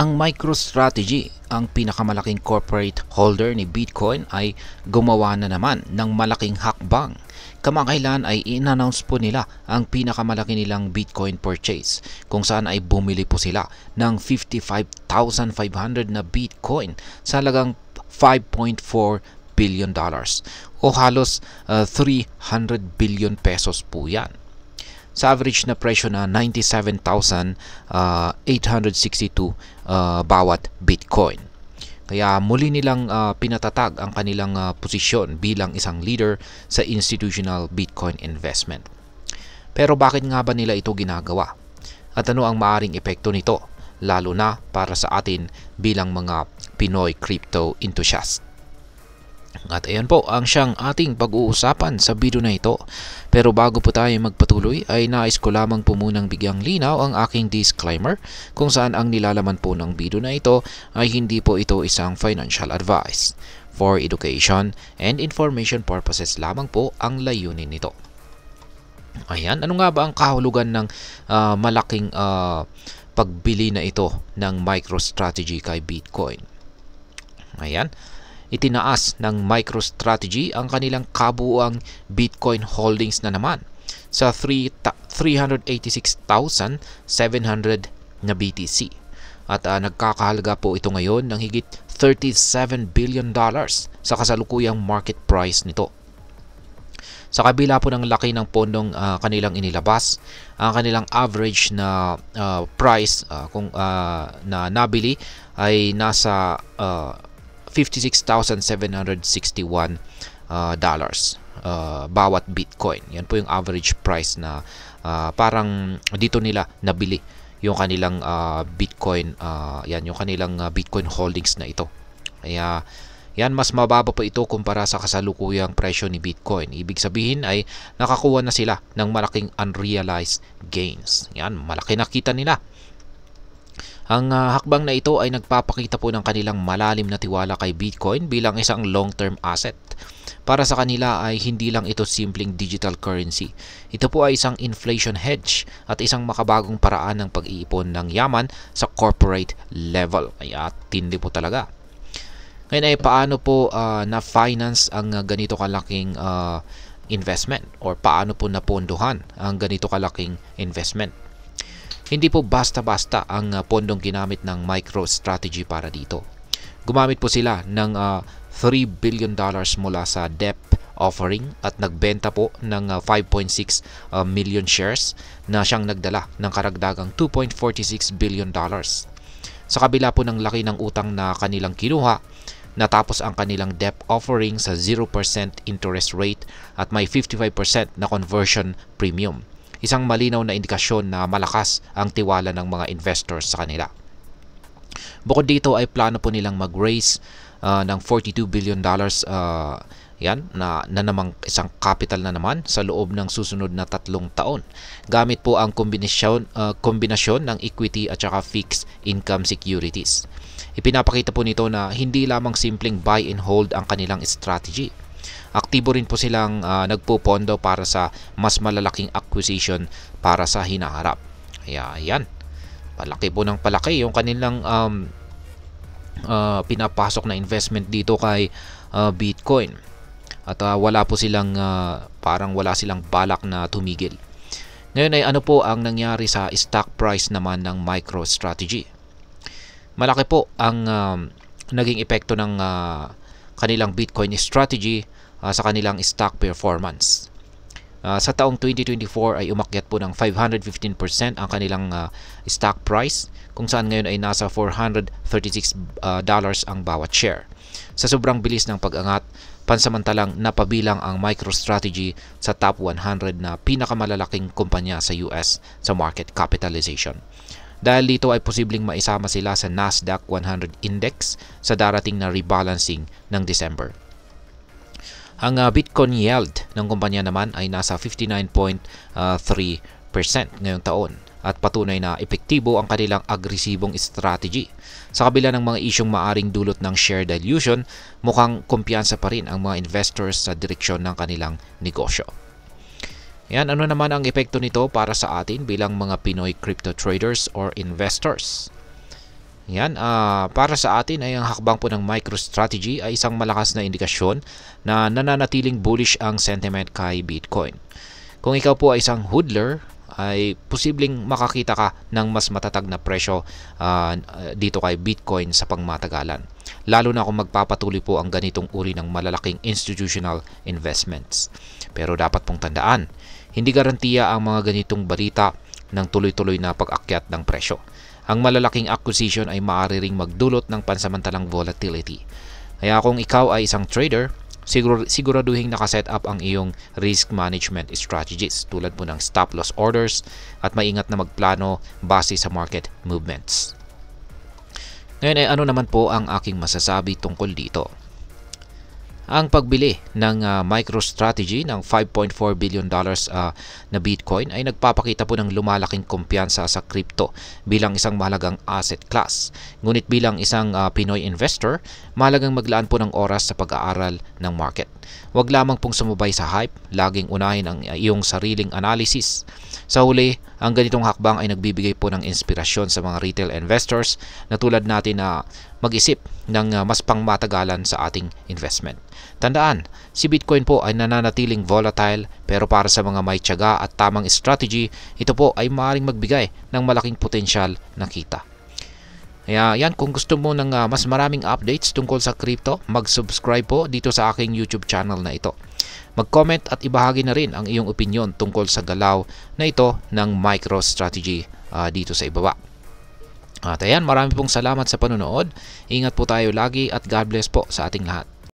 Ang MicroStrategy, ang pinakamalaking corporate holder ni Bitcoin, ay gumawa na naman ng malaking hakbang. Kamakailan ay in-announce po nila ang pinakamalaki nilang Bitcoin purchase, kung saan ay bumili po sila ng 55,500 na Bitcoin sa halagang $5.4 billion o halos 300 billion pesos po yan. Sa average na presyo na 97,862 bawat Bitcoin. Kaya muli nilang pinatatag ang kanilang posisyon bilang isang leader sa institutional Bitcoin investment. Pero bakit nga ba nila ito ginagawa? At ano ang maaring epekto nito, lalo na para sa atin bilang mga Pinoy crypto enthusiast? At ayan po ang siyang ating pag-uusapan sa video na ito. Pero bago po tayo magpatuloy ay nais ko lamang po munang bigyang linaw ang aking disclaimer kung saan ang nilalaman po ng video na ito ay hindi po ito isang financial advice. For education and information purposes lamang po ang layunin nito. Ayan, ano nga ba ang kahulugan ng malaking pagbili na ito ng MicroStrategy kay Bitcoin? Ayan. Itinaas ng MicroStrategy ang kanilang kabuuang Bitcoin holdings na naman sa 386,700 na BTC. At nagkakahalaga po ito ngayon ng higit $37 billion sa kasalukuyang market price nito. Sa kabila po ng laki ng pondong kanilang inilabas, ang kanilang average na price na nabili ay nasa $56,761 bawat Bitcoin. Yan po yung average price na parang dito nila nabili yung kanilang Bitcoin, yan yung kanilang Bitcoin holdings na ito. Kaya yan, mas mababa po ito kumpara sa kasalukuyang presyo ni Bitcoin. Ibig sabihin ay nakakuha na sila ng malaking unrealized gains. Yan, malaki na kita nila. Ang hakbang na ito ay nagpapakita po ng kanilang malalim na tiwala kay Bitcoin bilang isang long-term asset. Para sa kanila ay hindi lang ito simpleng digital currency. Ito po ay isang inflation hedge at isang makabagong paraan ng pag-iipon ng yaman sa corporate level. Kaya tindi po talaga. Ngayon ay paano po na-finance ang ganito kalaking investment or paano po napondohan ang ganito kalaking investment? Hindi po basta-basta ang pondong ginamit ng MicroStrategy para dito. Gumamit po sila ng $3 billion mula sa debt offering at nagbenta po ng 5.6 million shares na siyang nagdala ng karagdagang $2.46 billion. Sa kabila po ng laki ng utang na kanilang kinuha, natapos ang kanilang debt offering sa 0% interest rate at may 55% na conversion premium. Isang malinaw na indikasyon na malakas ang tiwala ng mga investors sa kanila. Bukod dito ay plano po nilang mag-raise ng $42 billion yan na namang isang capital na naman sa loob ng susunod na 3 taon. Gamit po ang kombinasyon ng equity at saka fixed income securities. Ipinapakita po nito na hindi lamang simpleng buy and hold ang kanilang strategy. Aktibo rin po silang nagpupondo para sa mas malalaking acquisition para sa hinaharap. Kaya yan, palaki po ng palaki yung kanilang pinapasok na investment dito kay Bitcoin. At wala po silang parang wala silang balak na tumigil. Ngayon ay ano po ang nangyari sa stock price naman ng MicroStrategy? Malaki po ang naging epekto ng kanilang Bitcoin strategy sa kanilang stock performance. Sa taong 2024 ay umakyat po ng 515% ang kanilang stock price, kung saan ngayon ay nasa $436 ang bawat share. Sa sobrang bilis ng pag-angat, pansamantalang napabilang ang MicroStrategy sa top 100 na pinakamalalaking kumpanya sa US sa market capitalization. Dahil dito ay posibleng maisama sila sa Nasdaq 100 Index sa darating na rebalancing ng December. Ang Bitcoin yield ng kumpanya naman ay nasa 59.3% ngayong taon at patunay na epektibo ang kanilang agresibong strategy. Sa kabila ng mga isyong maaring dulot ng share dilution, mukhang kumpiyansa pa rin ang mga investors sa direksyon ng kanilang negosyo. Yan, ano naman ang epekto nito para sa atin bilang mga Pinoy crypto traders or investors? Yan, para sa atin ay ang hakbang po ng MicroStrategy ay isang malakas na indikasyon na nananatiling bullish ang sentiment kay Bitcoin. Kung ikaw po ay isang hodler, ay posibleng makakita ka ng mas matatag na presyo dito kay Bitcoin sa pangmatagalan. Lalo na kung magpapatuloy po ang ganitong uri ng malalaking institutional investments. Pero dapat pong tandaan, hindi garantiya ang mga ganitong balita ng tuloy-tuloy na pag-akyat ng presyo. Ang malalaking acquisition ay maaari ring magdulot ng pansamantalang volatility. Kaya kung ikaw ay isang trader, siguraduhin nakaset up ang iyong risk management strategies tulad po ng stop loss orders at maingat na magplano base sa market movements. Ngayon ay ano naman po ang aking masasabi tungkol dito? Ang pagbili ng MicroStrategy ng $5.4 billion na Bitcoin ay nagpapakita po ng lumalaking kumpiyansa sa crypto bilang isang mahalagang asset class. Ngunit bilang isang Pinoy investor, mahalagang maglaan po ng oras sa pag-aaral ng market. Huwag lamang pong sumubay sa hype, laging unahin ang iyong sariling analysis. Sa huli, ang ganitong hakbang ay nagbibigay po ng inspirasyon sa mga retail investors na tulad natin na mag-isip ng mas pangmatagalan sa ating investment. Tandaan, si Bitcoin po ay nananatiling volatile pero para sa mga may tiyaga at tamang strategy, ito po ay maaaring magbigay ng malaking potensyal na kita. Kaya yan, kung gusto mo ng mas maraming updates tungkol sa crypto, mag-subscribe po dito sa aking YouTube channel na ito. Mag-comment at ibahagi na rin ang iyong opinion tungkol sa galaw na ito ng MicroStrategy dito sa ibaba. At ayan, marami pong salamat sa panonood. Ingat po tayo lagi at God bless po sa ating lahat.